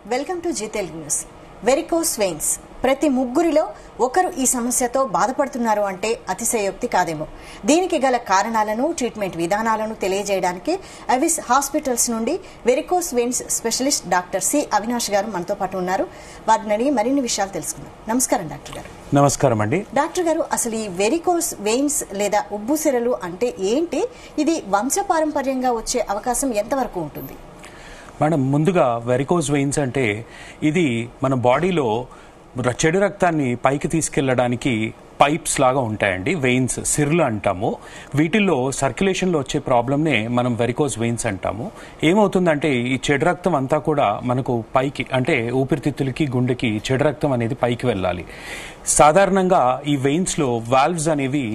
Welcome to Zee Telugu news. Varicose veins ప్రతి ముగ్గురిలో ఒకరు ఈ సమస్యతో బాధపడుతున్నారు అంటే అతిశయోక్తి కాదేమో. దీనికి గల కారణాలను, ట్రీట్మెంట్ విధానాలను తెలియజేయడానికి అవిస్ హాస్పిటల్స్ నుండి varicose veins specialist doctor C Avinash గారు మనతో పాటు ఉన్నారు. వారిని అడిగి మరిన్ని విషయాలు తెలుసుకుందాం. నమస్కారం డాక్టర్ గారు. నమస్కారం అండి. డాక్టర్ గారు, అసలు ఈ వెరికోస్ వెయిన్స్ లేదా ఉబ్బుసిరలు అంటే ఏంటి? ఇది వంశపారంపర్యంగా వచ్చే అవకాశం ఎంతవరకు ఉంటుంది? మేడం, ముందుగా వెరికోస్ వెయిన్స్ అంటే ఇది మన బాడీలో చెడు రక్తాన్ని పైకి తీసుకెళ్లడానికి పైప్స్ లాగా ఉంటాయండి. వెయిన్స్, సిర్లు అంటాము. వీటిల్లో సర్క్యులేషన్లో వచ్చే ప్రాబ్లమ్నే మనం వెరికోస్ వెయిన్స్ అంటాము. ఏమవుతుందంటే ఈ చెడు రక్తం అంతా కూడా మనకు పైకి, అంటే ఊపిరితిత్తులకి, గుండెకి చెడు రక్తం అనేది పైకి వెళ్ళాలి. సాధారణంగా ఈ వెయిన్స్లో వాల్వ్స్ అనేవి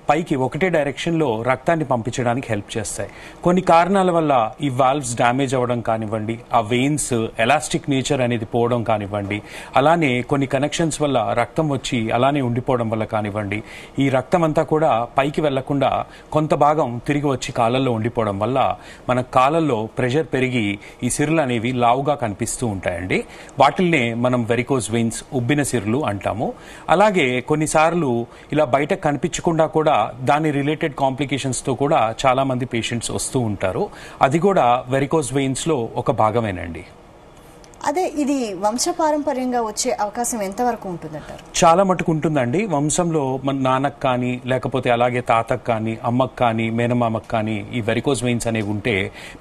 పైకి ఒకటే డైరెక్షన్లో రక్తాన్ని పంపించడానికి హెల్ప్ చేస్తాయి. కొన్ని కారణాల వల్ల ఈ వాల్వ్స్ డ్యామేజ్ అవ్వడం కానివ్వండి, ఆ వెయిన్స్ ఎలాస్టిక్ నేచర్ అనేది పోవడం కానివ్వండి, అలానే కొన్ని కనెక్షన్స్ వల్ల రక్తం వచ్చి అలానే ఉండిపోవడం వల్ల కానివ్వండి, ఈ రక్తం అంతా కూడా పైకి వెళ్లకుండా కొంత భాగం తిరిగి వచ్చి కాళ్ళల్లో ఉండిపోవడం వల్ల మన కాళ్ళల్లో ప్రెషర్ పెరిగి ఈ సిర్లు అనేవి లావుగా కనిపిస్తూ ఉంటాయండి. వాటిల్నే మనం వెరికోస్ వెయిన్స్, ఉబ్బిన సిర్లు అంటాము. అలాగే కొన్నిసార్లు ఇలా బయట కనిపించకుండా కూడా దాని రిలేటెడ్ కాంప్లికేషన్స్ తో కూడా చాలా మంది పేషెంట్స్ వస్తూ ఉంటారు. అది కూడా వెరికోస్ వెయిన్స్ లో ఒక భాగమేనండి. అదే, ఇది వంశపారంపర్యంగా వచ్చే అవకాశం ఎంతవరకు ఉంటుందంటారు? చాలా మటుకు ఉంటుందండి. వంశంలో మన నాన్నకు కానీ, లేకపోతే అలాగే తాతకు కానీ, అమ్మకు కానీ, మేనమామకు కానీ ఈ వెరికోస్ వెయిన్స్ అనేవి ఉంటే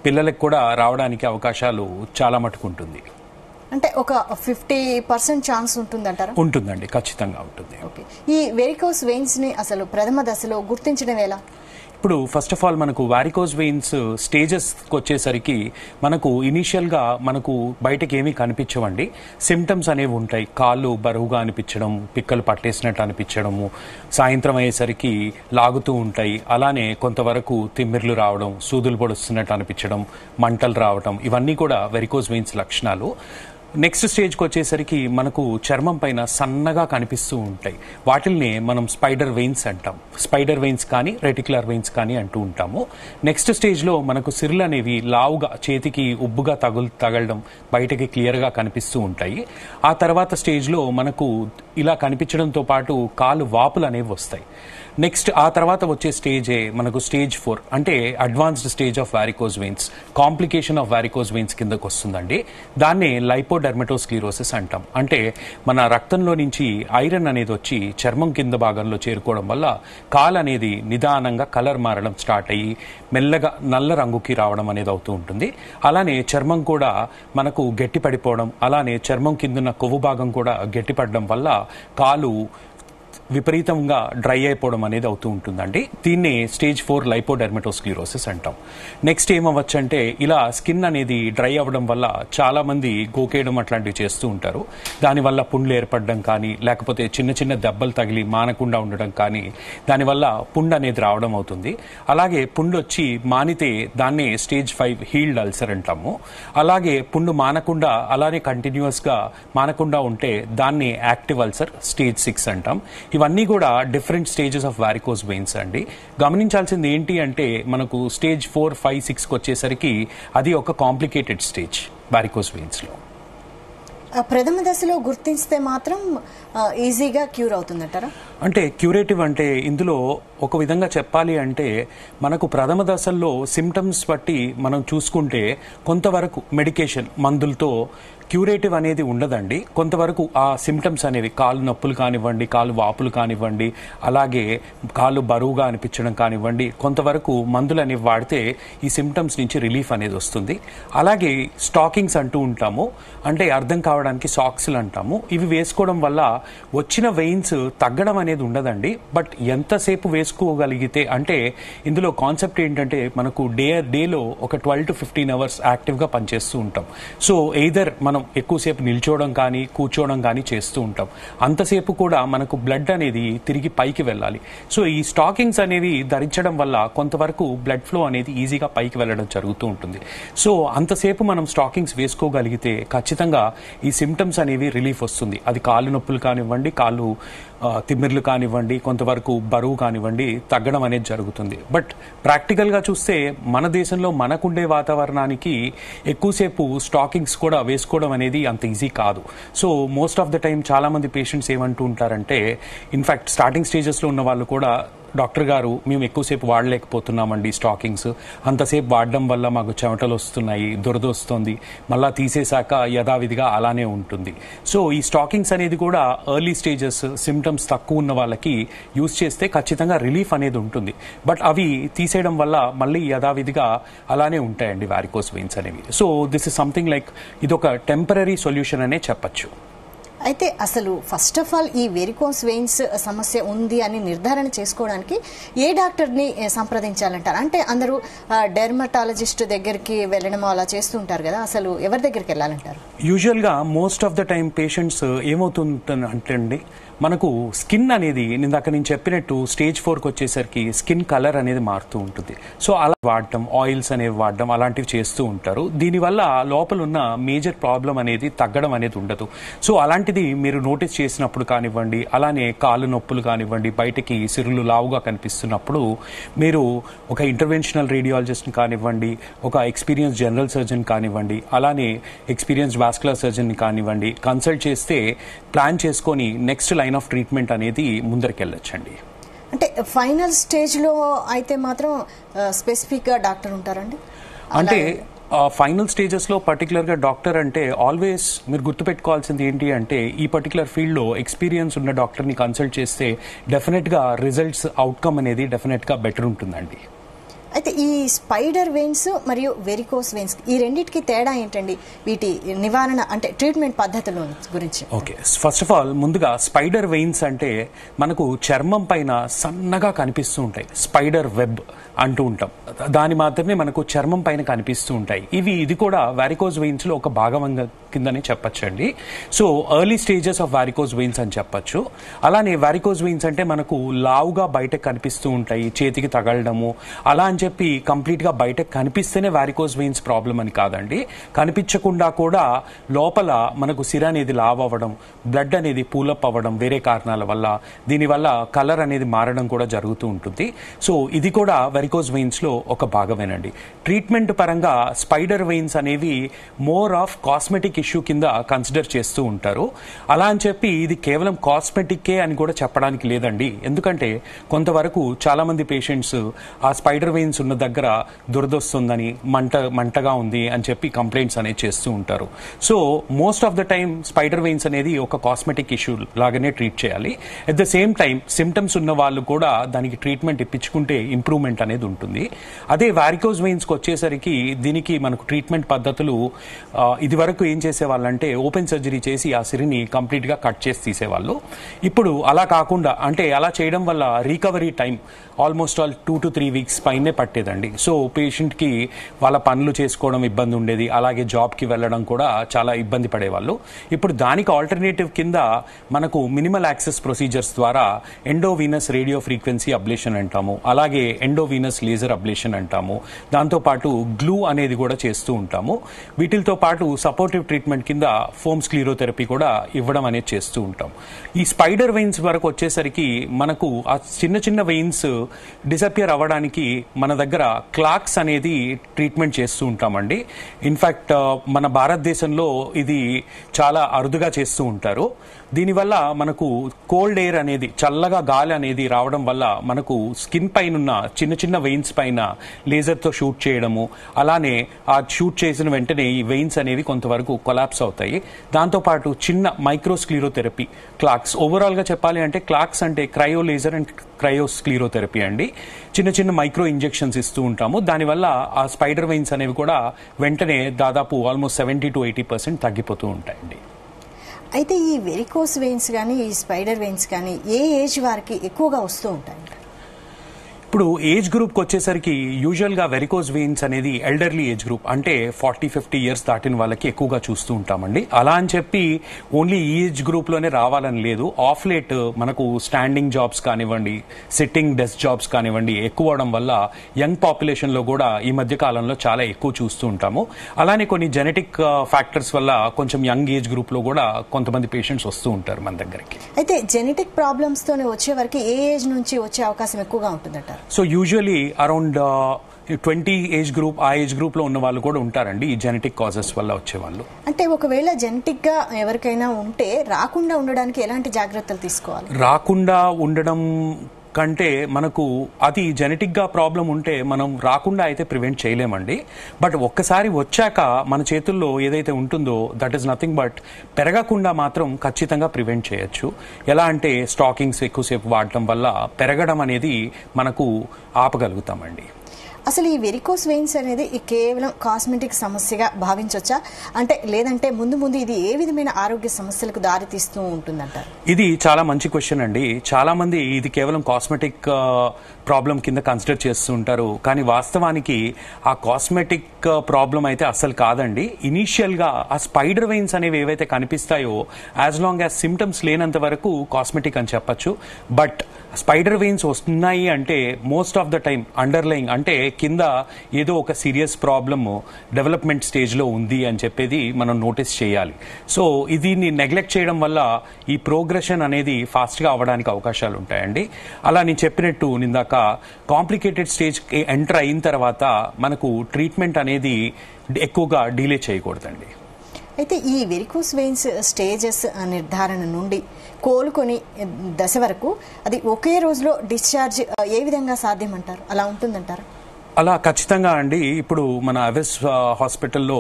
పిల్లలకు కూడా రావడానికి అవకాశాలు చాలా మటుకు ఉంటుంది. అంటే ఒక 50% ఛాన్స్ ఉంటుందంటారా? ఉంటుందండి, ఖచ్చితంగా ఉంటుంది. ఓకే. ఈ వెరికోస్ వెయిన్స్ ని అసలు ప్రథమ దశలో గుర్తించడం ఎలా? ఇప్పుడు ఫస్ట్ ఆఫ్ ఆల్ మనకు వారికోస్ వెయిన్స్ స్టేజెస్కి వచ్చేసరికి మనకు ఇనీషియల్గా మనకు బయటకి ఏమీ కనిపించవండి. సిమ్టమ్స్ అనేవి ఉంటాయి. కాళ్ళు బరువుగా అనిపించడం, పిక్కలు పట్టేసినట్టు అనిపించడము, సాయంత్రం అయ్యేసరికి లాగుతూ ఉంటాయి. అలానే కొంతవరకు తిమ్మిర్లు రావడం, సూదులు పొడుస్తున్నట్టు అనిపించడం, మంటలు రావడం, ఇవన్నీ కూడా వెరికోస్ వెయిన్స్ లక్షణాలు. నెక్స్ట్ స్టేజ్కి వచ్చేసరికి మనకు చర్మం పైన సన్నగా కనిపిస్తూ ఉంటాయి. వాటిల్ని మనం స్పైడర్ వెయిన్స్ అంటాం. స్పైడర్ వెయిన్స్ కానీ, రెటిక్యులర్ వెయిన్స్ కానీ అంటూ ఉంటాము. నెక్స్ట్ స్టేజ్లో మనకు సిర్లు అనేవి లావుగా, చేతికి ఉబ్బుగా తగలడం బయటకి క్లియర్గా కనిపిస్తూ ఉంటాయి. ఆ తర్వాత స్టేజ్లో మనకు ఇలా కనిపించడంతో పాటు కాలు వాపులు అనేవి వస్తాయి. నెక్స్ట్ ఆ తర్వాత వచ్చే స్టేజే మనకు స్టేజ్ 4, అంటే advanced stage of varicose veins, complication of varicose veins కిందకు వస్తుందండి. దాన్నే లైపోడెర్మటోస్క్లిరోసిస్ అంటాం. అంటే మన రక్తంలో నుంచి ఐరన్ అనేది వచ్చి చర్మం కింద భాగంలో చేరుకోవడం వల్ల కాలు అనేది నిదానంగా కలర్ మారడం స్టార్ట్ అయ్యి మెల్లగా నల్ల రంగుకి రావడం అనేది అవుతూ ఉంటుంది. అలానే చర్మం కూడా మనకు గట్టి పడిపోవడం, అలానే చర్మం కిందన్న కొవ్వు భాగం కూడా గట్టిపడడం వల్ల కాలు విపరీతంగా డ్రై అయిపోవడం అనేది అవుతూ ఉంటుందండి. దీన్ని స్టేజ్ 4 లైపోడెర్మటోస్క్లిరోసిస్ అంటాం. నెక్స్ట్ ఏమవచ్చు అంటే ఇలా స్కిన్ అనేది డ్రై అవ్వడం వల్ల చాలా మంది గోకేయడం అట్లాంటివి చేస్తూ ఉంటారు. దానివల్ల పుండ్లు ఏర్పడడం కానీ, లేకపోతే చిన్న చిన్న దెబ్బలు తగిలి మానకుండా ఉండడం కానీ, దానివల్ల పుండ్ అనేది రావడం అవుతుంది. అలాగే పుండు వచ్చి మానితే దాన్నే స్టేజ్ 5 హీల్డ్ అల్సర్ అంటాము. అలాగే పుండు మానకుండా అలానే కంటిన్యూస్ గా మానకుండా ఉంటే దాన్ని యాక్టివ్ అల్సర్ స్టేజ్ 6 అంటాం. ఇవన్నీ కూడా different stages of varicose veins అండి. గమనించాల్సింది ఏంటి అంటే మనకు స్టేజ్ 4, 5, 6కి వచ్చేసరికి అది ఒక కాంప్లికేటెడ్ స్టేజ్ వారికోస్ వెయిన్స్ లో. ప్రథమ దశలో గుర్తిస్తే మాత్రం ఈజీగా క్యూర్ అవుతుందంటారా? అంటే క్యూరేటివ్ అంటే ఇందులో ఒక విధంగా చెప్పాలి అంటే మనకు ప్రథమ దశల్లో సిమ్టమ్స్ బట్టి మనం చూసుకుంటే కొంతవరకు మెడికేషన్, మందులతో క్యూరేటివ్ అనేది ఉండదండి. కొంతవరకు ఆ సిమ్టమ్స్ అనేవి, కాలు నొప్పులు కానివ్వండి, కాలు వాపులు కానివ్వండి, అలాగే కాలు బరువుగా అనిపించడం కానివ్వండి, కొంతవరకు మందులు అనేవి వాడితే ఈ సిమ్టమ్స్ నుంచి రిలీఫ్ అనేది వస్తుంది. అలాగే స్టాకింగ్స్ అంటూ ఉంటాము, అంటే అర్థం కావడానికి సాక్స్లు అంటాము. ఇవి వేసుకోవడం వల్ల వచ్చిన వెయిన్స్ తగ్గడం అనేది ఉండదండి. బట్ ఎంతసేపు వేసుకోగలిగితే, అంటే ఇందులో కాన్సెప్ట్ ఏంటంటే మనకు డేలో ఒక 12 to 15 అవర్స్ యాక్టివ్గా పనిచేస్తూ ఉంటాం. సో ఎయిదర్ మనం ఎక్కువసేపు నిల్చోవడం కానీ, కూర్చోవడం కానీ చేస్తూ ఉంటాం. అంతసేపు కూడా మనకు బ్లడ్ అనేది తిరిగి పైకి వెళ్ళాలి. సో ఈ స్టాకింగ్స్ అనేవి ధరించడం వల్ల కొంతవరకు బ్లడ్ ఫ్లో అనేది ఈజీగా పైకి వెళ్ళడం జరుగుతూ ఉంటుంది. సో అంతసేపు మనం స్టాకింగ్స్ వేసుకోగలిగితే ఖచ్చితంగా ఈ సిమ్టమ్స్ అనేవి రిలీఫ్ వస్తుంది. అది కాళ్ళు నొప్పులు కానివ్వండి, కాళ్ళు తిమ్మిర్లు కానివ్వండి, కొంతవరకు బరువు కానివ్వండి, తగ్గడం అనేది జరుగుతుంది. బట్ ప్రాక్టికల్గా చూస్తే మన దేశంలో మనకుండే వాతావరణానికి ఎక్కువసేపు స్టాకింగ్స్ కూడా వేసుకోవడం చేసుకోవడం అనేది అంత ఈజీ కాదు. So most of the time చాలా మంది పేషెంట్స్ ఏమంటూ ఉంటారంటే, ఇన్ఫాక్ట్ స్టార్టింగ్ స్టేజెస్లో ఉన్న వాళ్ళు కూడా, డాక్టర్ గారు మేము ఎక్కువసేపు వాడలేకపోతున్నామండి స్టాకింగ్స్, అంతసేపు వాడడం వల్ల మాకు చెమటలు వస్తున్నాయి, దురద వస్తుంది, మళ్ళీ తీసేశాక యథావిధిగా అలానే ఉంటుంది. సో ఈ స్టాకింగ్స్ అనేది కూడా ఎర్లీ స్టేజెస్ సిమ్టమ్స్ తక్కువ ఉన్న వాళ్ళకి యూజ్ చేస్తే ఖచ్చితంగా రిలీఫ్ అనేది ఉంటుంది. బట్ అవి తీసేయడం వల్ల మళ్ళీ యథావిధిగా అలానే ఉంటాయండి వారికోస్ వెయిన్స్ అనేవి. So this is something like ఇదొక టెంపరీ సొల్యూషన్ అనే చెప్పచ్చు. అయితే అసలు ఫస్ట్ ఆఫ్ ఆల్ ఈ వెరికోస్ వెయిన్స్ సమస్య ఉంది అని నిర్ధారణ చేసుకోవడానికి ఏ డాక్టర్ని సంప్రదించాలంటారు? అంటే అందరూ డెర్మటాలజిస్ట్ దగ్గరికి వెళ్ళడం అలా చేస్తూ ఉంటారు కదా, అసలు ఎవరి దగ్గరికి వెళ్ళాలంటారు? యూజువల్గా most of the time patients ఏమవుతుందంటే అండి, మనకు స్కిన్ అనేది ఇందాక నేను చెప్పినట్టు స్టేజ్ 4కి వచ్చేసరికి స్కిన్ కలర్ అనేది మారుతూ ఉంటుంది. సో అలా వాడటం, ఆయిల్స్ అనేవి వాడడం అలాంటివి చేస్తూ ఉంటారు. దీనివల్ల లోపల ఉన్న మేజర్ ప్రాబ్లం అనేది తగ్గడం అనేది ఉండదు. సో అలాంటిది మీరు నోటీస్ చేసినప్పుడు కానివ్వండి, అలానే కాళ్ళు నొప్పులు కానివ్వండి, బయటకి సిరులు లావుగా కనిపిస్తున్నప్పుడు మీరు ఒక ఇంటర్వెన్షనల్ రేడియాలజిస్ట్ని కానివ్వండి, ఒక ఎక్స్పీరియన్స్ జనరల్ సర్జన్ కానివ్వండి, అలానే ఎక్స్పీరియన్స్ వాస్కులర్ సర్జన్ని కానివ్వండి కన్సల్ట్ చేస్తే ప్లాన్ చేసుకొని నెక్స్ట్ లైన్ ఆఫ్ ట్రీట్మెంట్ అనేది ముందరికెళ్ళొచ్చండి. అంటే ఫైనల్ స్టేజ్లో అయితే మాత్రం స్పెసిఫిక్గా డాక్టర్ ఉంటారండి? అంటే ఫైనల్ స్టేజెస్లో పర్టికులర్గా డాక్టర్ అంటే ఆల్వేస్ మీరు గుర్తుపెట్టుకోవాల్సింది ఏంటి అంటే, ఈ పర్టికులర్ ఫీల్డ్లో ఎక్స్పీరియన్స్ ఉన్న డాక్టర్ని కన్సల్ట్ చేస్తే డెఫినెట్గా రిజల్ట్స్ అవుట్కమ్ అనేది డెఫినెట్గా బెటర్ ఉంటుందండి. అయితే ఈ స్పైడర్ వెయిన్స్ మరియు వెరికోస్ వెయిన్స్ ఈ రెండింటికి తేడా ఏంటండి? వీటి నివారణ అంటే ట్రీట్మెంట్ పద్ధతుల గురించి. ఓకే, ఫస్ట్ ఆఫ్ ఆల్ ముందుగా స్పైడర్ వెయిన్స్ అంటే మనకు చర్మం పైన సన్నగా కనిపిస్తూ ఉంటాయి, స్పైడర్ వెబ్ అంటూ ఉంటాం. దాని మాత్రమే మనకు చర్మం పైన కనిపిస్తూ ఉంటాయి. ఇది కూడా వారికోస్ వెయిన్స్ లో ఒక భాగం కిందనే చెప్పచ్చండి. So early stages of varicose veins అని చెప్పచ్చు. అలానే వారికోస్ వెయిన్స్ అంటే మనకు లావుగా బయటకు కనిపిస్తూ ఉంటాయి, చేతికి తగలడము అలా అని చెప్పి కంప్లీట్ గా బయటకు కనిపిస్తేనే వారికోస్ వెయిన్స్ ప్రాబ్లం అని కాదండి. కనిపించకుండా కూడా లోపల మనకు సిర అనేది లావ్ అవ్వడం, బ్లడ్ అనేది పూలప్ అవ్వడం వేరే కారణాల వల్ల, దీనివల్ల కలర్ అనేది మారడం కూడా జరుగుతూ ఉంటుంది. సో ఇది కూడా వారికోస్ వెయిన్స్ లో ఒక భాగమేనండి. ట్రీట్మెంట్ పరంగా స్పైడర్ వెయిన్స్ అనేవి మోర్ ఆఫ్ కాస్మెటిక్ ఇష్యూ కింద కన్సిడర్ చేస్తూ ఉంటారు. అలా అని చెప్పి ఇది కేవలం కాస్మెటిక్కే అని కూడా చెప్పడానికి లేదండి. ఎందుకంటే కొంతవరకు చాలా మంది పేషెంట్స్ ఆ స్పైడర్ వెయిన్స్ ఉన్న దగ్గర దురదొస్తుందని, మంటగా ఉంది అని చెప్పి కంప్లైంట్స్ అనేది చేస్తూ ఉంటారు. So most of the time spider veins అనేది ఒక కాస్మెటిక్ ఇష్యూ లాగానే ట్రీట్ చేయాలి. At the same time symptoms ఉన్న వాళ్ళు కూడా దానికి ట్రీట్మెంట్ ఇప్పించుకుంటే ఇంప్రూవ్మెంట్ అనేది ఉంటుంది. అదే వారికోస్ వెయిన్స్ కి వచ్చేసరికి దీనికి మనకు ట్రీట్మెంట్ పద్ధతులు ఇది వరకు ఏం చేసేవాళ్ళంటే ఓపెన్ సర్జరీ చేసి ఆ సిరిని కంప్లీట్ గా కట్ చేసి తీసేవాళ్ళు. ఇప్పుడు అలా కాకుండా, అంటే అలా చేయడం వల్ల recovery time almost all 2 to 3 weeks పైనే పట్టేదండి. సో పేషెంట్ కి వాళ్ళ పనులు చేసుకోవడం ఇబ్బంది ఉండేది, అలాగే జాబ్ కి వెళ్ళడం కూడా చాలా ఇబ్బంది పడేవాళ్ళు. ఇప్పుడు దానికి ఆల్టర్నేటివ్ కింద మనకు మినిమల్ యాక్సెస్ ప్రొసీజర్స్ ద్వారా ఎండోవీనస్ రేడియో ఫ్రీక్వెన్సీ అబ్లేషన్ అంటాము, అలాగే ఎండోవీనస్ లేజర్ అబ్లేషన్ అంటాము, దాంతోపాటు గ్లూ అనేది కూడా చేస్తూ ఉంటాము. వీటితో పాటు సపోర్టివ్ ట్రీట్మెంట్ కింద ఫోమ్ స్క్లీరోథెరపీ కూడా ఇవ్వడం అనేది చేస్తూ ఉంటాం. ఈ స్పైడర్ వెయిన్స్ వరకు వచ్చేసరికి మనకు ఆ చిన్న చిన్న వెయిన్స్ డిసపియర్ అవ్వడానికి మన దగ్గర క్లాక్స్ అనేది ట్రీట్మెంట్ చేస్తూ ఉంటామండి. ఇన్ఫాక్ట్ మన భారతదేశంలో ఇది చాలా అరుదుగా చేస్తూ ఉంటారు. దీనివల్ల మనకు కోల్డ్ ఎయిర్ అనేది, చల్లగా గాలి అనేది రావడం వల్ల మనకు స్కిన్ పైన ఉన్న చిన్న చిన్న వెయిన్స్ పైన లేజర్తో షూట్ చేయడము, అలానే ఆ షూట్ చేసిన వెంటనే ఈ వెయిన్స్ అనేవి కొంతవరకు కొలాప్స్ అవుతాయి. దాంతోపాటు చిన్న మైక్రోస్క్లీరోథెరపీ క్లాక్స్, ఓవరాల్ గా చెప్పాలి అంటే క్లాక్స్ అంటే క్రయో లేజర్ అండ్ క్రయోస్క్లీరోథెరపీ అండి. చిన్న చిన్న మైక్రో ఇంజెక్షన్స్ ఇస్తూ ఉంటాము. దానివల్ల ఆ స్పైడర్ వెయిన్స్ అనేవి కూడా వెంటనే దాదాపు ఆల్మోస్ట్ 70 to 80% తగ్గిపోతూ ఉంటాయండి. అయితే ఈ వెరికోస్ వెయిన్స్ కానీ ఈ స్పైడర్ వెయిన్స్ కానీ ఏ ఏజ్ వారికి ఎక్కువగా వస్తూ ఉంటాయి? ఇప్పుడు ఏజ్ గ్రూప్కి వచ్చేసరికి యూజువల్గా వెరికోస్ వెయిన్స్ అనేది ఎల్డర్లీ ఏజ్ గ్రూప్, అంటే 40-50 years దాటిన వాళ్ళకి ఎక్కువగా చూస్తూ ఉంటామండి. అలా అని చెప్పి ఓన్లీ ఈ ఏజ్ గ్రూప్లోనే రావాలని లేదు. ఆఫ్ లేట్ మనకు స్టాండింగ్ జాబ్స్ కానివ్వండి, సిట్టింగ్ డెస్క్ జాబ్స్ కానివ్వండి ఎక్కువ అవడం వల్ల యంగ్ పాపులేషన్లో కూడా ఈ మధ్య కాలంలో చాలా ఎక్కువ చూస్తూ ఉంటాము. అలానే కొన్ని జెనెటిక్ ఫ్యాక్టర్స్ వల్ల కొంచెం యంగ్ ఏజ్ గ్రూప్లో కూడా కొంతమంది పేషెంట్స్ వస్తూ ఉంటారు మన దగ్గరికి. అయితే జెనెటిక్ ప్రాబ్లమ్స్తోనే వచ్చే వరకు ఏ ఏజ్ నుంచి వచ్చే అవకాశం ఎక్కువగా ఉంటుందట? So usually around 20 age group, ఆ ఏజ్ గ్రూప్ లో ఉన్న వాళ్ళు కూడా ఉంటారండి ఈ జెనెటిక్ కాజెస్ వల్ల వచ్చేవాళ్ళు. అంటే ఒకవేళ జెనెటిక్ గా ఎవరికైనా ఉంటే రాకుండా ఉండడానికి ఎలాంటి జాగ్రత్తలు తీసుకోవాలి? రాకుండా ఉండడం కంటే మనకు అది జెనెటిక్ గా ప్రాబ్లం ఉంటే మనం రాకుండా అయితే ప్రివెంట్ చేయలేమండి. బట్ ఒక్కసారి వచ్చాక మన చేతుల్లో ఏదైతే ఉంటుందో దట్ ఈస్ నథింగ్ బట్ పెరగకుండా మాత్రం ఖచ్చితంగా ప్రివెంట్ చేయొచ్చు. ఎలా అంటే స్టాకింగ్స్ ఎక్కువసేపు వాడటం వల్ల పెరగడం అనేది మనకు ఆపగలుగుతామండి. అసలు ఈ వెరికోస్ వెయిన్స్ అనేది కేవలం కాస్మెటిక్ సమస్యగా భావించవచ్చా, అంటే లేదంటే ముందు ముందు ఇది ఏ విధమైన ఆరోగ్య సమస్యలకు దారితీస్తూ ఉంటుందంటారు? ఇది చాలా మంచి క్వశ్చన్ అండి. చాలా మంది ఇది కేవలం కాస్మెటిక్ ప్రాబ్లం కింద కన్సిడర్ చేస్తూ ఉంటారు, కానీ వాస్తవానికి ఆ కాస్మెటిక్ ప్రాబ్లం అయితే అస్సలు కాదండి. ఇనీషియల్ గా ఆ స్పైడర్ వెయిన్స్ అనేవి ఏవైతే కనిపిస్తాయో యాజ్ లాంగ్ యాజ్ సిమ్టమ్స్ లేనంత వరకు కాస్మెటిక్ అని చెప్పచ్చు. బట్ స్పైడర్ వెయిన్స్ వస్తున్నాయి అంటే most of the time underlying అంటే కింద ఏదో ఒక సీరియస్ ప్రాబ్లమ్ డెవలప్మెంట్ స్టేజ్ లో ఉంది అని చెప్పేది మనం నోటీస్ చేయాలి. సో దీన్ని నెగ్లెక్ట్ చేయడం వల్ల ఈ ప్రోగ్రెషన్ అనేది ఫాస్ట్ గా అవ్వడానికి అవకాశాలు ఉంటాయండి. అలా నేను చెప్పినట్టు నిందాక కాంప్లికేటెడ్ స్టేజ్ ఎంటర్ అయిన తర్వాత మనకు ట్రీట్మెంట్ అనేది ఎక్కువగా డిలే చేయకూడదండి. అయితే ఈ వెరికోస్ వెయిన్స్ స్టేజెస్ నిర్ధారణ నుండి కోలుకొని దశ వరకు అది ఒకే రోజులో డిశ్చార్జ్ ఏ విధంగా సాధ్యమంటారు? అలా ఉంటుందంటారు? అలా ఖచ్చితంగా అండి. ఇప్పుడు మన అవెస్ హాస్పిటల్లో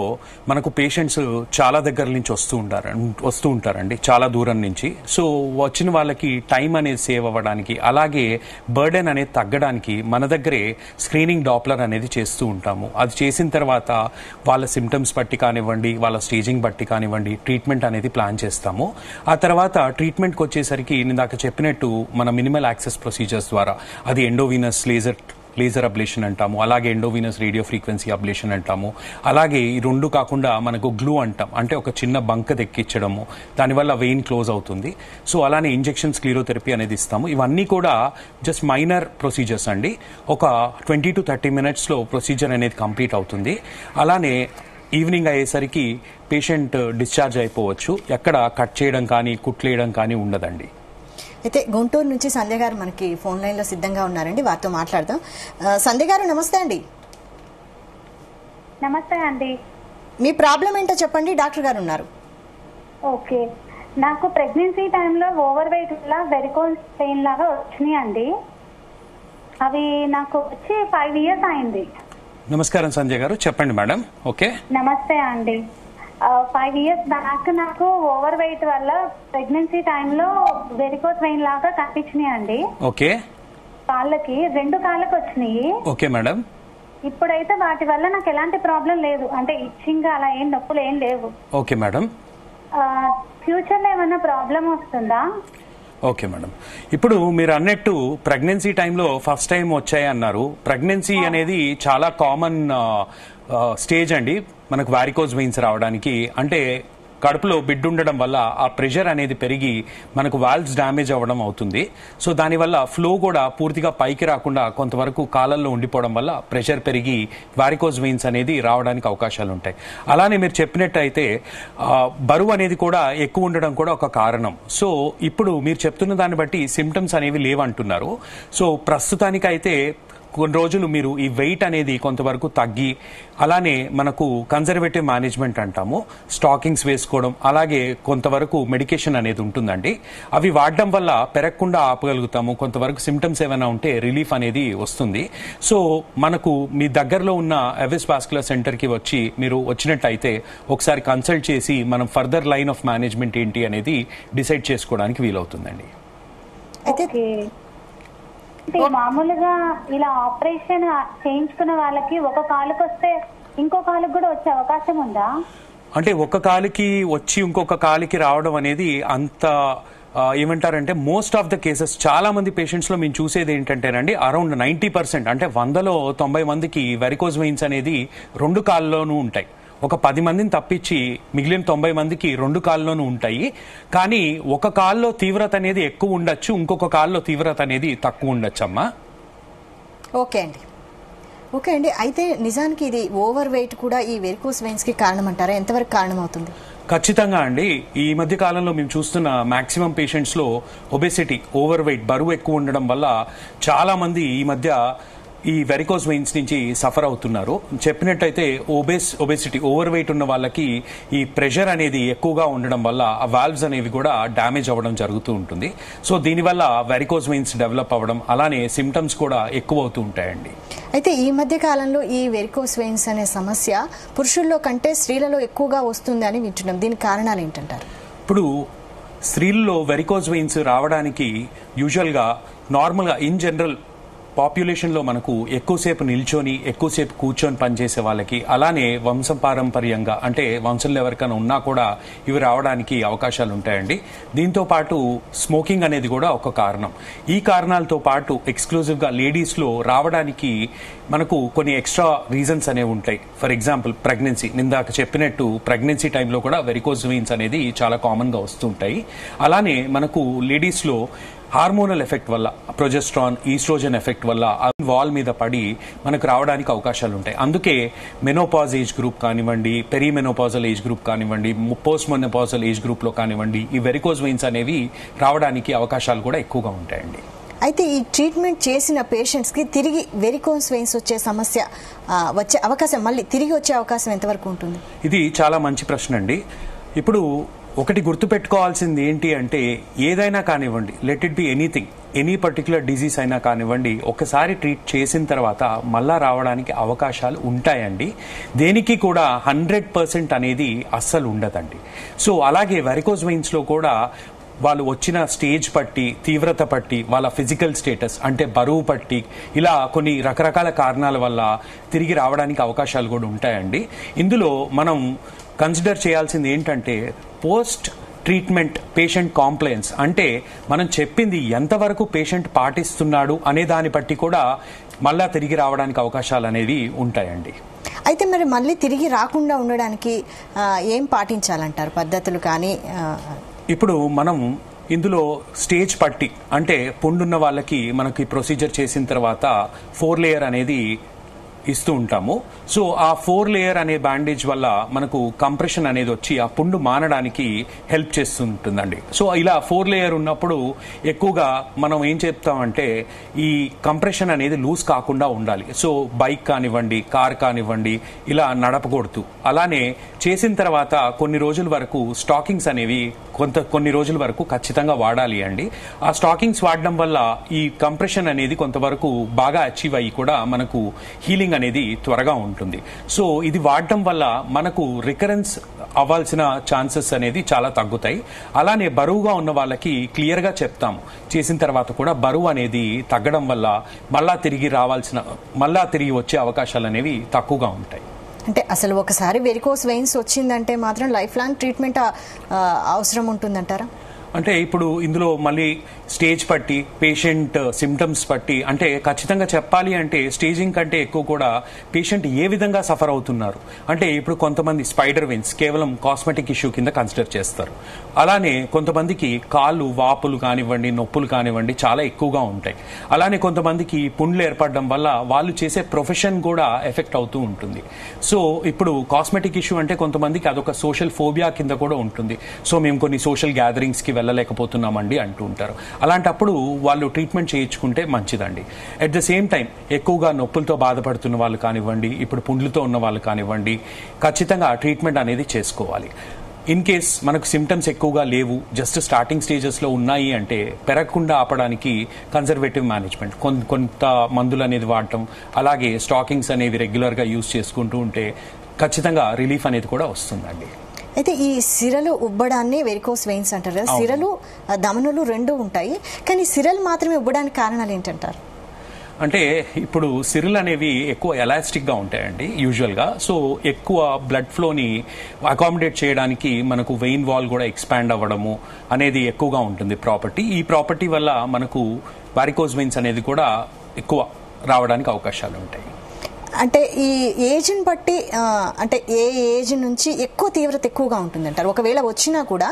మనకు పేషెంట్స్ చాలా దగ్గర నుంచి వస్తూ ఉంటారండి, చాలా దూరం నుంచి. సో వచ్చిన వాళ్ళకి టైం అనేది సేవ్ అవ్వడానికి, అలాగే బర్డెన్ అనేది తగ్గడానికి మన దగ్గరే స్క్రీనింగ్ డాప్లర్ అనేది చేస్తూ ఉంటాము. అది చేసిన తర్వాత వాళ్ళ సిమ్టమ్స్ బట్టి కానివ్వండి, వాళ్ళ స్టేజింగ్ బట్టి కానివ్వండి ట్రీట్మెంట్ అనేది ప్లాన్ చేస్తాము. ఆ తర్వాత ట్రీట్మెంట్కి వచ్చేసరికి నేను చెప్పినట్టు మన మినిమల్ యాక్సెస్ ప్రొసీజర్స్ ద్వారా, అది ఎండోవీనస్ లేజర్ అబ్లేషన్ అంటాము, అలాగే ఎండోవీనస్ రేడియో ఫ్రీక్వెన్సీ అబ్లేషన్ అంటాము. అలాగే ఈ రెండు కాకుండా మనకు గ్లూ అంటాం, అంటే ఒక చిన్న బంక దెక్కించడము, దానివల్ల వెయిన్ క్లోజ్ అవుతుంది. సో అలానే ఇంజెక్షన్స్, క్లీరోథెరపీ అనేది ఇస్తాము. ఇవన్నీ కూడా జస్ట్ మైనర్ ప్రొసీజర్స్ అండి. ఒక 20 to 30 minutes లో ప్రొసీజర్ అనేది కంప్లీట్ అవుతుంది. అలానే ఈవినింగ్ అయ్యేసరికి పేషెంట్ డిశ్చార్జ్ అయిపోవచ్చు. ఎక్కడ కట్ చేయడం కానీ కుట్లేయడం కానీ ఉండదండి. అయితే గుంటూరు నుంచి సంధ్య గారు మనకి ఫోన్ లైన్ లో సిద్ధంగా ఉన్నారండి, వారితో మాట్లాడదాం. సంధ్య గారు నమస్తే అండి. నమస్తే అండి. మీ ప్రాబ్లం ఏంటో చెప్పండి, డాక్టర్ గారు ఉన్నారు. ఓకే, నాకు ప్రెగ్నెన్సీ టైంలో ఓవర్ వెయిట్ వల్ల వెరికోస్ పెయిన్ లాగా వచ్చినాయి అండి. అవి నాకు వచ్చి 5 years అయింది. నమస్కారం సంజయ్ గారు, చెప్పండి మేడం. ఓకే, నమస్తే అండి. 5 years బ్యాక్ నాకు ఓవర్ వెయిట్ వల్ల ప్రెగ్నెన్సీ టైంలో వెరికోస్ వెయిన్ లాగా కనిపించినాయి అండి. ఓకే, కాళ్ళకి 2 కాళ్ళకి వచ్చినాయి. Okay madam. ఇప్పుడైతే వాటి వల్ల నాకు ఎలాంటి ప్రాబ్లం లేదు, అంటే ఇచ్చింగ్ అలా ఏం నొప్పులు ఏం లేవు. Okay madam. ఫ్యూచర్ లో ఏమైనా ప్రాబ్లం వస్తుందా? ఓకే మేడం, ఇప్పుడు మీరు అన్నట్టు ప్రెగ్నెన్సీ టైంలో ఫస్ట్ టైం వచ్చాయి అన్నారు. ప్రెగ్నెన్సీ అనేది చాలా కామన్ స్టేజ్ అండి మనకు వారికోజ్ వెయిన్స్ రావడానికి. అంటే కడుపులో బిడ్డ ఉండడం వల్ల ఆ ప్రెషర్ అనేది పెరిగి మనకు వాల్వ్స్ డ్యామేజ్ అవ్వడం అవుతుంది. సో దానివల్ల ఫ్లో కూడా పూర్తిగా పైకి రాకుండా కొంతవరకు కాళ్ళల్లో ఉండిపోవడం వల్ల ప్రెషర్ పెరిగి వారికోజ్ వెయిన్స్ అనేది రావడానికి అవకాశాలు ఉంటాయి. అలానే మీరు చెప్పినట్టయితే బరువు అనేది కూడా ఎక్కువ ఉండడం కూడా ఒక కారణం. సో ఇప్పుడు మీరు చెప్తున్న దాన్ని బట్టి సిమ్టమ్స్ అనేవి లేవంటున్నారు. సో ప్రస్తుతానికైతే కొన్ని రోజులు మీరు ఈ వెయిట్ అనేది కొంతవరకు తగ్గి, అలానే మనకు కన్జర్వేటివ్ మేనేజ్మెంట్ అంటాము, స్టాకింగ్స్ వేసుకోవడం, అలాగే కొంతవరకు మెడికేషన్ అనేది ఉంటుందండి. అవి వాడడం వల్ల పెరగకుండా ఆపగలుగుతాము. కొంతవరకు సిమ్టమ్స్ ఏమైనా ఉంటే రిలీఫ్ అనేది వస్తుంది. సో మనకు మీ దగ్గరలో ఉన్న అవెస్ వాస్కులర్ సెంటర్ కి వచ్చి మీరు వచ్చినట్టయితే ఒకసారి కన్సల్ట్ చేసి మనం ఫర్దర్ లైన్ ఆఫ్ మేనేజ్మెంట్ ఏంటి అనేది డిసైడ్ చేసుకోవడానికి వీలవుతుందండి. మామూలుగా ఇలా ఆపరేషన్ చేయించుకున్న వాళ్ళకి ఒక కాలుకి వస్తే ఇంకో కాలుకి కూడా వచ్చే అవకాశం ఉందా? అంటే ఒక కాలుకి వచ్చి ఇంకొక కాలుకి రావడం అనేది అంత ఏమంటారంటే మోస్ట్ ఆఫ్ ద కేసెస్ చాలా మంది పేషెంట్స్ లో మేము చూసేది ఏంటంటేనండి, అరౌండ్ 90% అంటే 100లో 90 మందికి వెరికోజ్ వెయిన్స్ అనేది 2 కాళ్ళలోనూ ఉంటాయి. ఒక 10 మందిని తప్పించి మిగిలిన 90 మందికి 2 కాళ్ళలోనూ ఉంటాయి. కానీ ఒక కాల్లో తీవ్రత అనేది ఎక్కువ ఉండొచ్చు, ఇంకొక కాల్లో తీవ్రత అనేది తక్కువ ఉండొచ్చు అమ్మా. ఓకే అండి. అయితే నిజానికి ఇది ఓవర్ వెయిట్ కూడా ఈ వెరికోస్ వెయిన్స్ కి కారణం అంటారా? ఎంతవరకు కారణం అవుతుంది? ఖచ్చితంగా అండి. ఈ మధ్య కాలంలో మేము చూస్తున్న మాక్సిమం పేషెంట్స్ లో ఒబెసిటీ, ఓవర్ వెయిట్, బరువు ఎక్కువ ఉండడం వల్ల చాలా మంది ఈ మధ్య ఈ వెరికోస్ వెయిన్స్ నుంచి సఫర్ అవుతున్నారు. చెప్పినట్టయితే ఒబెసిటీ, ఓవర్ వెయిట్ ఉన్న వాళ్ళకి ఈ ప్రెషర్ అనేది ఎక్కువగా ఉండడం వల్ల ఆ వాల్వ్స్ అనేవి కూడా డ్యామేజ్ అవ్వడం జరుగుతూ ఉంటుంది. సో దీనివల్ల వెరికోస్ వెయిన్స్ డెవలప్ అవ్వడం, అలానే సిమ్టమ్స్ కూడా ఎక్కువ అవుతూ ఉంటాయండి. అయితే ఈ మధ్య కాలంలో ఈ వెరికోస్ వెయిన్స్ అనే సమస్య పురుషుల్లో కంటే స్త్రీలలో ఎక్కువగా వస్తుంది అని వింటున్నాం. దీనికి కారణాలు ఏంటంటారు? ఇప్పుడు స్త్రీల్లో వెరికోస్ వెయిన్స్ రావడానికి యూజువల్గా నార్మల్గా ఇన్ జనరల్ పాపులేషన్ లో మనకు ఎక్కువసేపు నిల్చొని ఎక్కువసేపు కూర్చొని పనిచేసే వాళ్ళకి, అలానే వంశపారంపర్యంగా అంటే వంశంలో ఎవరికైనా ఉన్నా కూడా ఇవి రావడానికి అవకాశాలు ఉంటాయండి. దీంతో పాటు స్మోకింగ్ అనేది కూడా ఒక కారణం. ఈ కారణాలతో పాటు ఎక్స్క్లూజివ్ గా లేడీస్ లో రావడానికి మనకు కొన్ని ఎక్స్ట్రా రీజన్స్ అనేవి ఉంటాయి. ఫర్ ఎగ్జాంపుల్ ప్రెగ్నెన్సీ, నిందాక చెప్పినట్టు ప్రెగ్నెన్సీ టైంలో కూడా వెరికోస్ వెయిన్స్ అనేది చాలా కామన్ గా వస్తుంటాయి. అలానే మనకు లేడీస్ లో హార్మోనల్ ఎఫెక్ట్ వల్ల, ప్రొజెస్ట్రాన్, ఈస్ట్రోజన్ ఎఫెక్ట్ వల్ల వాల్ మీద పడి మనకు రావడానికి అవకాశాలు ఉంటాయి. అందుకే మెనోపాజ్ ఏజ్ గ్రూప్ కానివ్వండి, పెరీమెనోపాజల్ ఏజ్ గ్రూప్ కానివ్వండి, పోస్ట్ మెనోపాజల్ ఏజ్ గ్రూప్ లో కానివ్వండి, ఈ వెరికోస్ వెయిన్స్ అనేవి రావడానికి అవకాశాలు కూడా ఎక్కువగా ఉంటాయండి. అయితే ఈ ట్రీట్మెంట్ చేసిన పేషెంట్స్ కి తిరిగి వెరికోస్ వెయిన్స్ వచ్చే సమస్య వచ్చే అవకాశం, మళ్ళీ తిరిగి వచ్చే అవకాశం ఎంతవరకు ఉంటుంది? ఇది చాలా మంచి ప్రశ్న అండి. ఇప్పుడు ఒకటి గుర్తుపెట్టుకోవాల్సింది ఏంటి అంటే, ఏదైనా కానివ్వండి, let it be anything, any particular disease అయినా కానివ్వండి, ఒకసారి ట్రీట్ చేసిన తర్వాత మళ్ళా రావడానికి అవకాశాలు ఉంటాయండి. దేనికి కూడా 100% అనేది అస్సలు ఉండదండి. సో అలాగే వెరికోస్ వెయిన్స్ లో కూడా వాళ్ళు వచ్చిన స్టేజ్ పట్టి, తీవ్రత పట్టి, వాళ్ళ ఫిజికల్ స్టేటస్ అంటే బరువు పట్టి, ఇలా కొన్ని రకరకాల కారణాల వల్ల తిరిగి రావడానికి అవకాశాలు కూడా ఉంటాయండి. ఇందులో మనం కన్సిడర్ చేయాల్సింది ఏంటంటే పోస్ట్ ట్రీట్మెంట్ పేషెంట్ కాంప్లైన్స్, అంటే మనం చెప్పింది ఎంతవరకు పేషెంట్ పాటిస్తున్నాడు అనే దాన్ని బట్టి కూడా మళ్ళా తిరిగి రావడానికి అవకాశాలు అనేవి ఉంటాయండి. అయితే మరి మళ్ళీ తిరిగి రాకుండా ఉండడానికి ఏం పాటించాలంటారు, పద్ధతులు కానీ? ఇప్పుడు మనం ఇందులో స్టేజ్ పట్టి, అంటే పుండున్న వాళ్ళకి మనకి ప్రొసీజర్ చేసిన తర్వాత 4 లేయర్ అనేది ఇస్తూ ఉంటాము. సో ఆ 4 లేయర్ అనే బ్యాండేజ్ వల్ల మనకు కంప్రెషన్ అనేది వచ్చి ఆ పుండు మానడానికి హెల్ప్ చేస్తుంటుందండి. సో ఇలా 4 లేయర్ ఉన్నప్పుడు ఎక్కువగా మనం ఏం చెప్తామంటే ఈ కంప్రెషన్ అనేది లూజ్ కాకుండా ఉండాలి. సో బైక్ కానివ్వండి, కార్ కానివ్వండి, ఇలా నడపకూడదు. అలానే చేసిన తర్వాత కొన్ని రోజుల వరకు స్టాకింగ్స్ అనేవి కొన్ని రోజుల వరకు ఖచ్చితంగా వాడాలి అండి. ఆ స్టాకింగ్స్ వాడడం వల్ల ఈ కంప్రెషన్ అనేది కొంతవరకు బాగా అచీవ్ అయ్యి కూడా మనకు హీలింగ్ అనేది త్వరగా ఉంటుంది. సో ఇది వాడటం వల్ల మనకు రికరెన్స్ అవ్వాల్సిన ఛాన్సెస్ అనేది చాలా తగ్గుతాయి. అలానే బరువుగా ఉన్న వాళ్ళకి క్లియర్ గా చెప్తాము, చేసిన తర్వాత కూడా బరువు అనేది తగ్గడం వల్ల మళ్ళా తిరిగి వచ్చే అవకాశాలు అనేవి తక్కువగా ఉంటాయి. అంటే అసలు ఒకసారి వెరికోస్ వెయిన్స్ వచ్చిందంటే మాత్రం లైఫ్ లాంగ్ ట్రీట్మెంట్ అవసరం ఉంటుందంటారా? అంటే ఇప్పుడు ఇందులో మళ్ళీ స్టేజ్ పట్టి, పేషెంట్ సిమ్టమ్స్ పట్టి, అంటే ఖచ్చితంగా చెప్పాలి అంటే స్టేజింగ్ కంటే ఎక్కువ కూడా పేషెంట్ ఏ విధంగా సఫర్ అవుతున్నారు. అంటే ఇప్పుడు కొంతమంది స్పైడర్ వెయిన్స్ కేవలం కాస్మెటిక్ ఇష్యూ కింద కన్సిడర్ చేస్తారు. అలానే కొంతమందికి కాళ్ళు వాపులు కానివ్వండి, నొప్పులు కానివ్వండి చాలా ఎక్కువగా ఉంటాయి. అలానే కొంతమందికి పుండ్లు ఏర్పడడం వల్ల వాళ్ళు చేసే ప్రొఫెషన్ కూడా ఎఫెక్ట్ అవుతూ ఉంటుంది. సో ఇప్పుడు కాస్మెటిక్ ఇష్యూ అంటే కొంతమందికి అదొక సోషల్ ఫోబియా కింద కూడా ఉంటుంది. సో మేము కొన్ని సోషల్ గ్యాదరింగ్స్ కి వెళ్ళలేకపోతున్నామండి అంటూ ఉంటారు. అలాంటప్పుడు వాళ్ళు ట్రీట్మెంట్ చేయించుకుంటే మంచిదండి. అట్ ద సేమ్ టైం ఎక్కువగా నొప్పులతో బాధపడుతున్న వాళ్ళు కానివ్వండి, ఇప్పుడు పుండ్లతో ఉన్న వాళ్ళు కానివ్వండి, ఖచ్చితంగా ట్రీట్మెంట్ అనేది చేసుకోవాలి. ఇన్ కేస్ మనకు సిమ్టమ్స్ ఎక్కువగా లేవు, జస్ట్ స్టార్టింగ్ స్టేజెస్ లో ఉన్నాయి అంటే పెరగకుండా ఆపడానికి కన్జర్వేటివ్ మేనేజ్మెంట్, కొంత మందులు అనేది వాడటం, అలాగే స్టాకింగ్స్ అనేవి రెగ్యులర్ గా యూజ్ చేసుకుంటూ ఉంటే ఖచ్చితంగా రిలీఫ్ అనేది కూడా వస్తుందండి. అయితే ఈ సిరలు ఉబ్బడాన్ని వెరికోస్ వెయిన్స్ అంటారు కదా, సిరలు ధమనులు రెండు ఉంటాయి, కానీ సిరలు మాత్రమే ఉబ్బడానికి కారణాలు ఏంటంటారు? అంటే ఇప్పుడు సిరలు అనేవి ఎక్కువ ఎలాస్టిక్ గా ఉంటాయండి యూజువల్ గా. సో ఎక్కువ బ్లడ్ ఫ్లోని అకామిడేట్ చేయడానికి మనకు వెయిన్ వాల్ కూడా ఎక్స్పాండ్ అవ్వడము అనేది ఎక్కువగా ఉంటుంది ప్రాపర్టీ. ఈ ప్రాపర్టీ వల్ల మనకు వారికోస్ వెయిన్స్ అనేది కూడా ఎక్కువ రావడానికి అవకాశాలు ఉంటాయి. అంటే ఈ ఏజ్ని బట్టి, అంటే ఏ ఏజ్ నుంచి ఎక్కువ తీవ్రత ఎక్కువగా ఉంటుందంటారు? ఒకవేళ వచ్చినా కూడా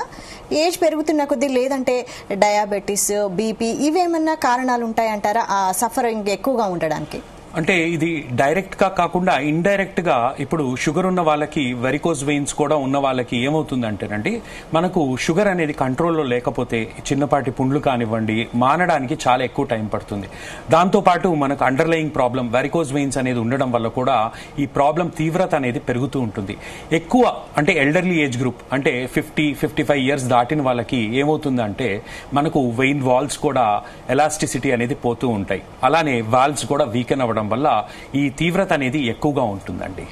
ఏజ్ పెరుగుతున్న కొద్దీ, లేదంటే డయాబెటీస్, బీపీ, ఇవేమన్నా కారణాలు ఉంటాయంటారా ఆ సఫరింగ్ ఎక్కువగా ఉండడానికి? అంటే ఇది డైరెక్ట్ గా కాకుండా ఇండైరెక్ట్ గా ఇప్పుడు షుగర్ ఉన్న వాళ్ళకి వెరికోజ్ వెయిన్స్ కూడా ఉన్న వాళ్ళకి ఏమవుతుందంటేనండి, మనకు షుగర్ అనేది కంట్రోల్లో లేకపోతే చిన్నపాటి పుండ్లు కానివ్వండి మానడానికి చాలా ఎక్కువ టైం పడుతుంది. దాంతోపాటు మనకు అండర్లయింగ్ ప్రాబ్లం వెరికోజ్ వెయిన్స్ అనేది ఉండడం వల్ల కూడా ఈ ప్రాబ్లం తీవ్రత అనేది పెరుగుతూ ఉంటుంది. ఎక్కువ అంటే ఎల్డర్లీ ఏజ్ గ్రూప్ అంటే 50-55 ఇయర్స్ దాటిన వాళ్ళకి ఏమవుతుందంటే మనకు వెయిన్ వాల్స్ కూడా ఎలాస్టిసిటీ అనేది పోతూ ఉంటాయి. అలానే వాల్వ్స్ కూడా వీకెన్ అవ్వడం వల్ల ఈ తీవ్రత అనేది ఎక్కువగా ఉంటుందండి.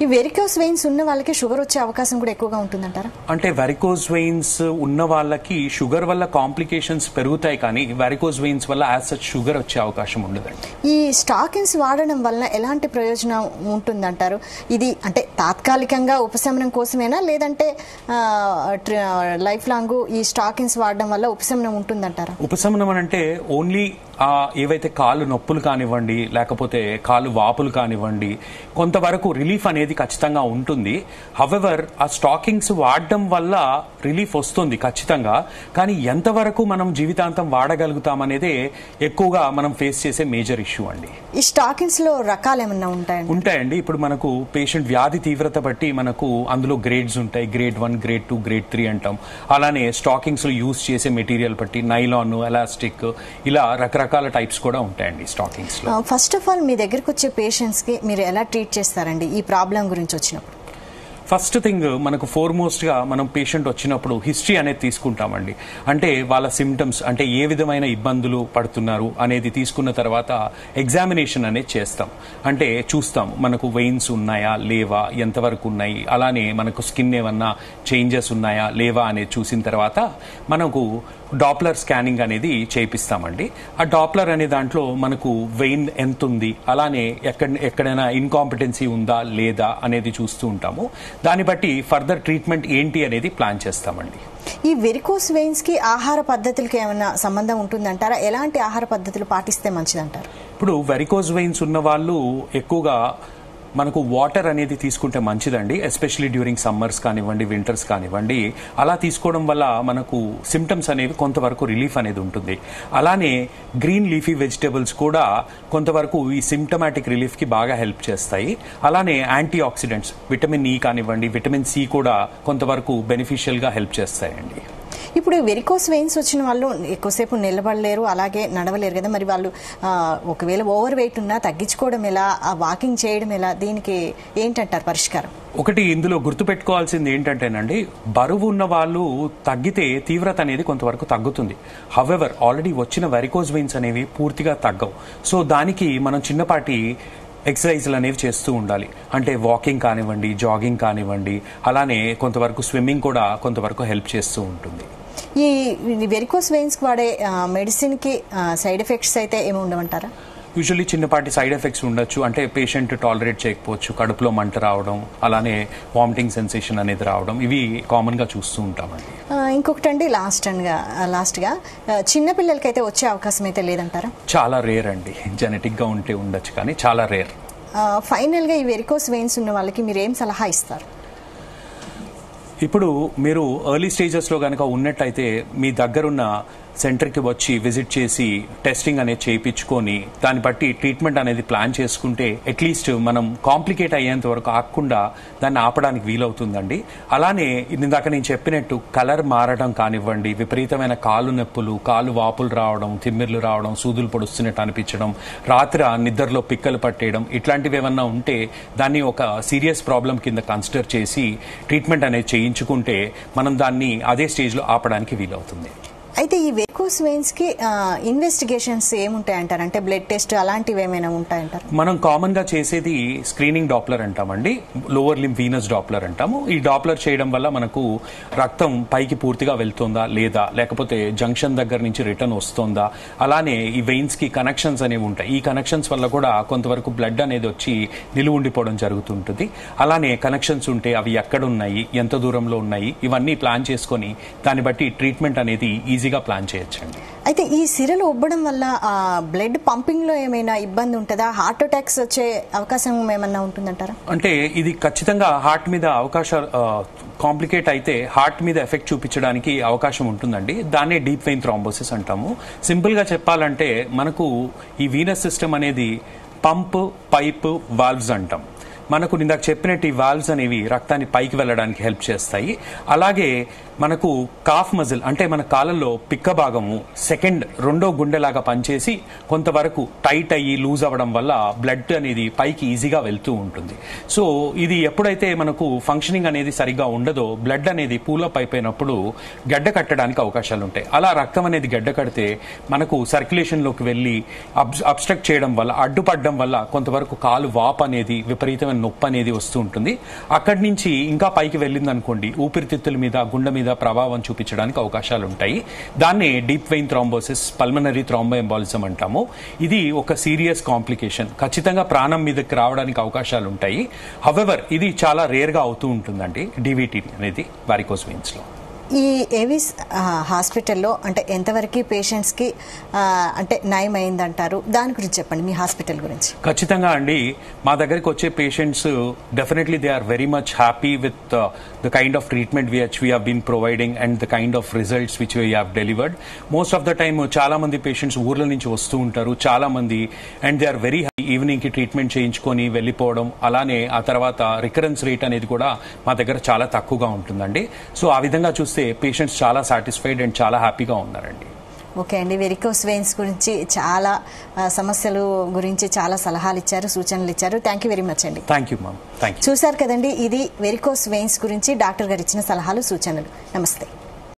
ఈ వెరికోస్ వెయిన్స్ ఉన్న వాళ్ళకి షుగర్ వచ్చే అవకాశం కూడా ఎక్కువగా ఉంటుందంటారా? అంటే వెరికోస్ వెయిన్స్ ఉన్న వాళ్ళకి షుగర్ వల్ల కాంప్లికేషన్స్ పెరుగుతాయి, కానీ వెరికోస్ వెయిన్స్ వల్ల యాజ్ సచ్ షుగర్ వచ్చే అవకాశం ఉండదండి. ఈ స్టాకిన్స్ వాడడం వల్ల ఎలాంటి ప్రయోజనం ఉంటుందంటారు? ఇది అంటే తాత్కాలికంగా ఉపశమనం కోసమేనా, లేదంటే లైఫ్ లాంగ్ ఈ స్టాకిన్స్ వాడడం వల్ల ఉపశమనం ఉంటుందంటారా? ఉపశమనం అంటే ఓన్లీ ఏవైతే కాళ్ళు నొప్పులు కానివ్వండి, లేకపోతే కాళ్ళు వాపులు కానివ్వండి, కొంతవరకు రిలీఫ్ అనేది ఖచ్చితంగా ఉంటుంది. హవెవర్ ఆ స్టాకింగ్స్ వాడడం వల్ల రిలీఫ్ వస్తుంది ఖచ్చితంగా, కానీ ఎంతవరకు మనం జీవితాంతం వాడగలుగుతామనేదే ఎక్కువగా మనం ఫేస్ చేసే మేజర్ ఇష్యూ అండి. ఈ స్టాకింగ్స్ లో రకాలు ఏమన్నా ఉంటాయండి. ఇప్పుడు మనకు పేషెంట్ వ్యాధి తీవ్రత బట్టి మనకు అందులో గ్రేడ్స్ ఉంటాయి. గ్రేడ్ 1, గ్రేడ్ 2, గ్రేడ్ 3 అంటాం. అలానే స్టాకింగ్స్ లో యూజ్ చేసే మెటీరియల్ బట్టి నైలాన్, ఎలాస్టిక్ ఇలా రకరకాల టైప్స్ కూడా ఉంటాయండి స్టాకింగ్స్ లో. ఫస్ట్ ఆఫ్ ఆల్ మీ దగ్గరకు వచ్చే పేషెంట్స్ కి మీరు ఎలా ట్రీట్ చేస్తారండి ఈ ప్రాబ్లం గురించి వచ్చినప్పుడు? ఫస్ట్ థింగ్ మనకు ఫోర్మోస్ట్ గా మనం పేషెంట్ వచ్చినప్పుడు హిస్టరీ అనేది తీసుకుంటామండి. అంటే వాళ్ళ సిమ్టమ్స్ అంటే ఏ విధమైన ఇబ్బందులు పడుతున్నారు అనేది తీసుకున్న తర్వాత ఎగ్జామినేషన్ అనేది చేస్తాం. అంటే చూస్తాం మనకు వెయిన్స్ ఉన్నాయా లేవా, ఎంతవరకు ఉన్నాయి, అలానే మనకు స్కిన్ ఏమన్నా చేంజెస్ ఉన్నాయా లేవా అనేది చూసిన తర్వాత మనకు డాప్లర్ స్కానింగ్ అనేది చేయిస్తామండి. ఆ డాప్లర్ అనే దాంట్లో మనకు వెయిన్ ఎంత ఉంది, అలానే ఎక్కడైనా ఇన్కాంపిటెన్సీ ఉందా లేదా అనేది చూస్తూ ఉంటాము. దాన్ని బట్టి ఫర్దర్ ట్రీట్మెంట్ ఏంటి అనేది ప్లాన్ చేస్తామండి. ఈ వెరికోస్ వెయిన్స్ కి ఆహార పద్ధతులకి ఏమైనా సంబంధం ఉంటుందంటారా? ఎలాంటి ఆహార పద్ధతులు పాటిస్తే మంచిదంటారు? ఇప్పుడు వెరికోస్ వెయిన్స్ ఉన్న వాళ్ళు ఎక్కువగా మనకు వాటర్ అనేది తీసుకుంటే మంచిదండి. ఎస్పెషలీ డ్యూరింగ్ సమ్మర్స్ కానివ్వండి, వింటర్స్ కానివ్వండి. అలా తీసుకోవడం వల్ల మనకు సిమ్టమ్స్ అనేవి కొంతవరకు రిలీఫ్ అనేది ఉంటుంది. అలానే గ్రీన్ లీఫీ వెజిటబుల్స్ కూడా కొంతవరకు ఈ సిమ్టమాటిక్ రిలీఫ్ కి బాగా హెల్ప్ చేస్తాయి. అలానే యాంటీ ఆక్సిడెంట్స్ విటమిన్ ఈ కానివ్వండి, విటమిన్ సి కూడా కొంతవరకు బెనిఫిషియల్ గా హెల్ప్ చేస్తాయండి. ఇప్పుడు వెరికోస్ వెయిన్స్ వచ్చిన వాళ్ళు ఎక్కువసేపు నిలబడలేరు, అలాగే నడవలేరు కదా, మరి వాళ్ళు ఒకవేళ ఓవర్ వెయిట్ ఉన్నా తగ్గించుకోవడం ఎలా, వాకింగ్ చేయడం ఎలా, దీనికి ఏంటంటారు పరిష్కారం? ఒకటి ఇందులో గుర్తుపెట్టుకోవాల్సింది ఏంటంటేనండి, బరువు ఉన్న వాళ్ళు తగ్గితే తీవ్రత అనేది కొంతవరకు తగ్గుతుంది. హవెవర్ ఆల్రెడీ వచ్చిన వెరికోస్ వెయిన్స్ అనేవి పూర్తిగా తగ్గవు. సో దానికి మనం చిన్నపాటి ఎక్సర్సైజ్లు అనేవి చేస్తూ ఉండాలి. అంటే వాకింగ్ కానివ్వండి, జాగింగ్ కానివ్వండి, అలానే కొంతవరకు స్విమ్మింగ్ కూడా కొంతవరకు హెల్ప్ చేస్తూ ఉంటుంది. ఈ వెరికోస్ వెయిన్స్ కి వాడే మెడిసిన్ కి సైడ్ ఎఫెక్ట్స్ అయితే ఏమి ఉండవంటారా? యూజువల్లీ చిన్నపాటి సైడ్ ఎఫెక్ట్స్ ఉండొచ్చు. అంటే పేషెంట్ టాలరేట్ చేయకపోవచ్చు, కడుపులో మంట రావడం, అలానే వామిటింగ్ సెన్సేషన్ అనేది రావడం, ఇవి కామన్ గా చూస్తూ ఉంటామండి. ఇంకొకటి అండి, లాస్ట్ గా చిన్నపిల్లలకి అయితే వచ్చే అవకాశం అయితే లేదంటారా? చాలా రేర్ అండి. జెనెటిక్ గా ఉంటే ఉండొచ్చు, కానీ చాలా రేర్. ఫైనల్ గా ఈ వెరికోస్ వెయిన్స్ ఉన్న వాళ్ళకి మీరు ఏం సలహా ఇస్తారు? ఇప్పుడు మీరు ఎర్లీ స్టేజెస్ లో కనుక ఉన్నట్టయితే మీ దగ్గరున్న సెంటర్కి వచ్చి విజిట్ చేసి టెస్టింగ్ అనేది చేయించుకొని దాన్ని బట్టి ట్రీట్మెంట్ అనేది ప్లాన్ చేసుకుంటే అట్లీస్ట్ మనం కాంప్లికేట్ అయ్యేంత వరకు ఆగకుండా దాన్ని ఆపడానికి వీలవుతుందండి. అలానే ఇందాక నేను చెప్పినట్టు కలర్ మారడం కానివ్వండి, విపరీతమైన కాళ్ళు నొప్పులు, కాళ్ళు వాపులు రావడం, తిమ్మిర్లు రావడం, సూదులు పొడుస్తున్నట్టు అనిపించడం, రాత్రి నిద్రలో పిక్కలు పట్టేయడం, ఇట్లాంటివి ఏమన్నా ఉంటే దాన్ని ఒక సీరియస్ ప్రాబ్లం కింద కన్సిడర్ చేసి ట్రీట్మెంట్ అనేది చేయించుకుంటే మనం దాన్ని అదే స్టేజ్లో ఆపడానికి వీలవుతుంది. అయితే ఈ వెరికోస్ వెయిన్స్ కి ఇన్వెస్టిగేషన్స్ ఏముంటాయంటారు? అంటే బ్లడ్ టెస్ట్ అలాంటివి ఏమైనా ఉంటాయంటారు? మనం కామన్ గా చేసేది స్క్రీనింగ్ డాప్లర్ అంటామండి. లోవర్ లింబ్ వీనస్ డాప్లర్ అంటాము. ఈ డాప్లర్ చేయడం వల్ల మనకు రక్తం పైకి పూర్తిగా వెళ్తుందా లేదా, లేకపోతే జంక్షన్ దగ్గర నుంచి రిటర్న్ వస్తుందా, అలానే ఈ వెయిన్స్ కి కనెక్షన్స్ అనేవి ఉంటాయి. ఈ కనెక్షన్స్ వల్ల కూడా కొంతవరకు బ్లడ్ అనేది వచ్చి నిలువ ఉండిపోవడం జరుగుతుంటుంది. అలానే కనెక్షన్స్ ఉంటే అవి ఎక్కడ ఉన్నాయి, ఎంత దూరంలో ఉన్నాయి, ఇవన్నీ ప్లాన్ చేసుకొని దాన్ని బట్టి ట్రీట్మెంట్ అనేది ఈజీగా ప్లాన్ చేయొచ్చండి. అయితే ఈ సిరలు ఉబ్బడం వల్ల బ్లడ్ పంపింగ్ లో ఏమైనా ఇబ్బంది ఉంటుందా? హార్ట్ అటాక్స్ వచ్చే అవకాశం ఏమన్నా ఉంటుందంటారా? అంటే ఇది ఖచ్చితంగా హార్ట్ మీద కాంప్లికేట్ అయితే హార్ట్ మీద ఎఫెక్ట్ చూపించడానికి అవకాశం ఉంటుందండి. దాన్నే డీప్ వెయిన్ థ్రాంబోసిస్ అంటాము. సింపుల్ గా చెప్పాలంటే మనకు ఈ వీనస్ సిస్టమ్ అనేది పంప్, పైప్, వాల్వ్స్ అంటాం. మనకు ఇందాక చెప్పినట్టు ఈ వాల్వ్స్ అనేవి రక్తాన్ని పైకి వెళ్ళడానికి హెల్ప్ చేస్తాయి. అలాగే మనకు కాఫ్ మజిల్ అంటే మన కాళ్ళల్లో పిక్క భాగము రెండో గుండెలాగా పనిచేసి కొంతవరకు టైట్ అయ్యి లూజ్ అవ్వడం వల్ల బ్లడ్ అనేది పైకి ఈజీగా వెళ్తూ ఉంటుంది. సో ఇది ఎప్పుడైతే మనకు ఫంక్షనింగ్ అనేది సరిగ్గా ఉండదో బ్లడ్ అనేది పూలప్ అయిపోయినప్పుడు గడ్డ కట్టడానికి అవకాశాలు ఉంటాయి. అలా రక్తం అనేది గడ్డ కడితే మనకు సర్క్యులేషన్లోకి వెళ్ళి అబ్స్ట్రక్ట్ చేయడం వల్ల, అడ్డుపడడం వల్ల కొంతవరకు కాలు వాపు అనేది, విపరీతమైన నొప్పి అనేది వస్తూ ఉంటుంది. అక్కడి నుంచి ఇంకా పైకి వెళ్ళింది అనుకోండి, ఊపిరితిత్తుల మీద, గుండె మీద ప్రభావం చూపించడానికి అవకాశాలు ఉంటాయి. దాన్ని డీప్ వెయిన్ థ్రాంబోసిస్, పల్మనరీ థ్రాంబోఎంబాలిజం అంటాము. ఇది ఒక సీరియస్ కాంప్లికేషన్. ఖచ్చితంగా ప్రాణం మీదకి రావడానికి అవకాశాలు ఉంటాయి. హవెవర్ ఇది చాలా రేర్ గా అవుతూ ఉంటుందండి డివిటి అనేది వారికోస్ వెయిన్స్ లో. ఈ ఏవిస్ హాస్పిటల్లో అంటే ఎంతవరకు పేషెంట్స్కి అంటే నయం అయిందంటారు? దాని గురించి చెప్పండి, మీ హాస్పిటల్ గురించి. ఖచ్చితంగా అండి, మా దగ్గరికి వచ్చే patients definitely they are very much happy with the kind of treatment which we have been providing and the kind of results which we have delivered. Most of the time చాలా మంది patients ఊర్ల నుంచి వస్తూ ఉంటారు, చాలా మంది, and they are very happy. Evening కి treatment చేయించుకొని వెళ్ళిపోవడం, అలానే ఆ తర్వాత రికరెన్స్ రేట్ అనేది కూడా మా దగ్గర చాలా తక్కువగా ఉంటుందండి. సో ఆ విధంగా చూస్తే పేషెంట్స్ చాలా సాటిస్ఫైడ్ అండ్ చాలా హ్యాపీగా ఉన్నారండి. ఓకే అండి, వెరికోస్ వెయిన్స్ గురించి చాలా సమస్యలు గురించి చాలా సలహాలు ఇచ్చారు, సూచనలు ఇచ్చారు. థ్యాంక్ యూ వెరీ మచ్ అండి. Thank you ma'am. Thank you. చూశారు కదండి, ఇది వెరికోస్ వెయిన్స్ గురించి డాక్టర్ గారు ఇచ్చిన సలహాలు, సూచనలు. నమస్తే.